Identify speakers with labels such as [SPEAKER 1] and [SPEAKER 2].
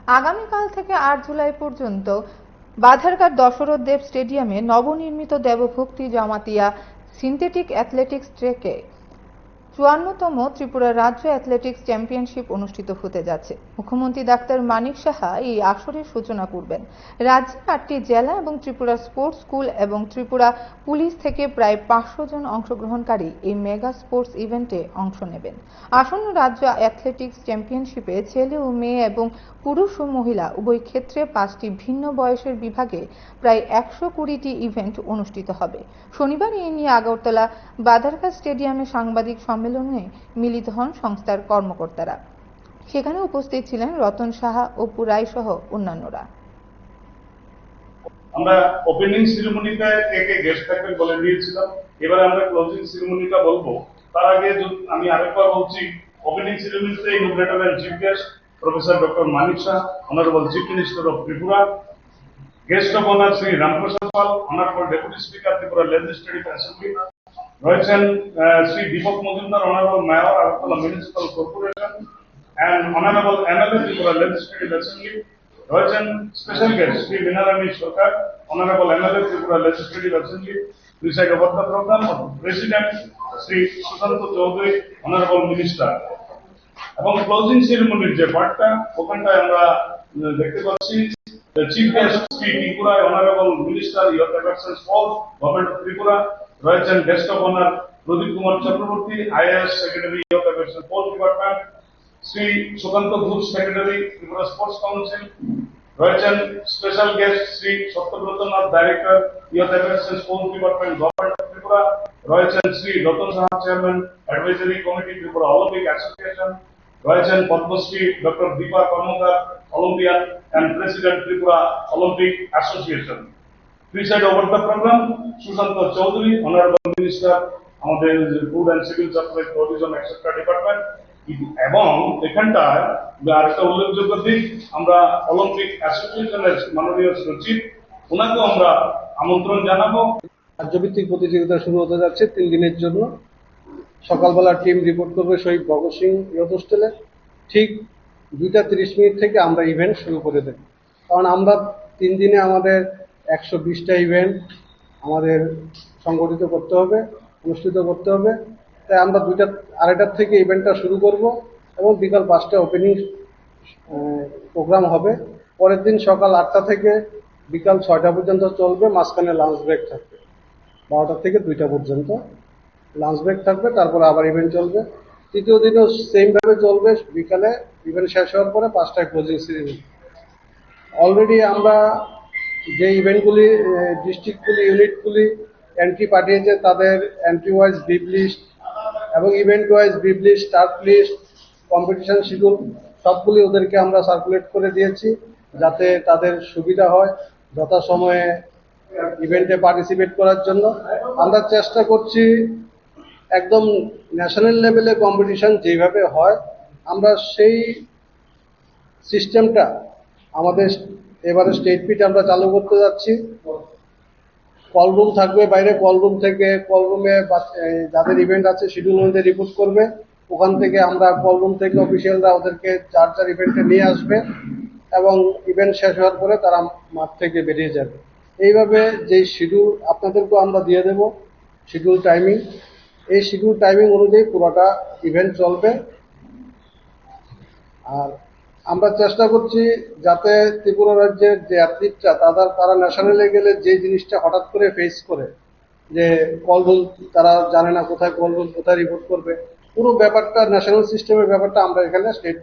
[SPEAKER 1] আগামীকাল থেকে ৮ জুলাই পর্যন্ত বাধারঘাট দশরথ দেব স্টেডিয়ামে নবনির্মিত দেবভক্তি জামাতিয়া সিনথেটিক অ্যাথলেটিক্স ট্র্যাকে ৫৪তম ত্রিপুরা রাজ্য অ্যাথলেটিক্স চ্যাম্পিয়নশিপ অনুষ্ঠিত হতে যাচ্ছে। মুখ্যমন্ত্রী ডাক্তার মানিক সাহা এই আসরের সূচনা করবেন। রাজ্যে ৮টি জেলা এবং ত্রিপুরা স্পোর্টস স্কুল এবং ত্রিপুরা পুলিশ থেকে প্রায় ৫০০ জন অংশগ্রহণকারী এই মেগা স্পোর্টস ইভেন্টে অংশ নেবেন। আসন্ন রাজ্য অ্যাথলেটিক্স চ্যাম্পিয়নশিপে ছেলে ও মেয়ে এবং পুরুষ ও মহিলা উভয় ক্ষেত্রে ৫টি ভিন্ন বয়সের বিভাগে প্রায় ১২০টি ইভেন্ট অনুষ্ঠিত হবে। শনিবার এই নিয়ে আগরতলা বাধারঘাট স্টেডিয়ামে সাংবাদিক সম্মেলনে মিলিত হন সংস্থার কর্মকর্তারা। সেখানে উপস্থিত ছিলেন রতন সাহা, অপু রায় সহ অন্যান্যরা।
[SPEAKER 2] আমরা ওপেনিং সেরেমনিতে কে কে গেস্ট থাকবেন বলে দিয়েছিলাম, এবারে আমরা ক্লোজিং সেরেমনিটা বলবো। তার আগে আমি আরেকবার বলছি, ওপেনিং সেরেমনিতে inaugurator and chief guest professor doctor Manik Shah, honourable chief minister of Tripura. Guest of honour Shri Ramprasad Pal, honourable deputy speaker Tripura legislative assembly. রয়েছেন Shri Dipak Majumder, honourable mayor Agartala municipal corporation and honorable MLA Tripura Legislative Assembly. রয়েছেন special guest Shri Minarani Sarkar, honourable MLA Tripura Legislative Assembly. Preside over the program of President Shri Sushanta Chowdhury, honourable minister. এবং closing সেরেমনির যে পার্টটা, ওখানটায় আমরা দেখতে পাচ্ছি chief guest Shri Tripura honourable minister youth affairs and sports, government of Tripura. রয়েছেন guest of honour Pradip Kumar Chakraborty, IAS secretary youth affairs and sports department. Shri Sukanta Ghosh, secretary Tripura sports council. রয়েছেন special guest Shri Satyabrata Nath, director youth affairs and sports department, government of Tripura. রয়েছেন Shri Ratan Saha, chairman advisory committee Tripura Olympic association. রয়েছেন Padmashri doctor Dipa Karmakar, Olympian and president Tripura Olympic association. Preside over the program Sushanta Chowdhury, honourable minister, আমাদের food and civil supply, tourism etcetera department. এবং এখানটায় আরেকটা উল্লেখযোগ্য দিক, আমরা Olympic অ্যাসোসিয়েশনের মাননীয় সচিব, ওনাকেও আমরা আমন্ত্রণ জানাবো।
[SPEAKER 3] রাজ্যভিত্তিক প্রতিযোগিতা শুরু হতে যাচ্ছে 3 দিনের জন্য। সকালবেলা টিম রিপোর্ট করবে শহীদ ভগৎ সিং ইয়ুথ হোস্টেলে। ঠিক 2:30 থেকে আমরা ইভেন্ট শুরু করে দেব। কারণ আমরা 3 দিনে আমাদের 120টা ইভেন্ট আমাদের সংগঠিত করতে হবে, অনুষ্ঠিত করতে হবে। তাই আমরা 2:30 থেকে ইভেন্টটা শুরু করব এবং বিকাল 5টায় ওপেনিং প্রোগ্রাম হবে। পরের দিন সকাল 8টা থেকে বিকাল 6টা পর্যন্ত চলবে, মাঝখানে লাঞ্চ ব্রেক থাকবে। 12টা থেকে 2টা পর্যন্ত লাঞ্চ ব্রেক থাকবে, তারপরে আবার ইভেন্ট চলবে। তৃতীয় দিনও সেমভাবে চলবে, বিকালে ইভেন্ট শেষ হওয়ার পরে 5টায় ক্লোজিং সেরেমনি। অলরেডি আমরা যে ইভেন্টগুলি ডিস্ট্রিক্টগুলি ইউনিটগুলি এন্ট্রি পাঠিয়েছে, তাদের এন্ট্রি ওয়াইজ ব্রিফ লিস্ট এবং event wise brief list, start list, competition schedule সবগুলি ওদেরকে আমরা সার্কুলেট করে দিয়েছি, যাতে তাদের সুবিধা হয় যথাসময়ে ইভেন্টে পার্টিসিপেট করার জন্য। আমরা চেষ্টা করছি একদম ন্যাশনাল লেভেলে কম্পিটিশন যেভাবে হয়, আমরা সেই সিস্টেমটা আমাদের এবারে স্টেট পিট আমরা চালু করতে যাচ্ছি। কল রুম থাকবে বাইরে, কল রুম থেকে কল রুমে যাদের ইভেন্ট আছে শিডিউল অনুযায়ী রিপোর্ট করবে। ওখান থেকে আমরা কল রুম থেকে অফিসিয়ালরা ওদেরকে যার ইভেন্টে নিয়ে আসবে এবং ইভেন্ট শেষ হওয়ার পরে তারা মাঠ থেকে বেরিয়ে যাবে। এইভাবে যে শিডিউল আপনাদেরকেও আমরা দিয়ে দেব, শিডিউল টাইমিং, এই শিডিউল টাইমিং অনুযায়ী পুরোটা ইভেন্ট চলবে। আর আমরা চেষ্টা করছি যাতে ত্রিপুরা রাজ্যের যে অ্যাথলিটরা তারা ন্যাশনালে গেলে যে জিনিসটা হঠাৎ করে ফেস করে, যে কল রুম তারা জানে না কোথায় কল রুম, কোথায় রিপোর্ট করবে, পুরো ব্যাপারটা ন্যাশনাল সিস্টেমের ব্যাপারটা আমরা এখানে স্টেট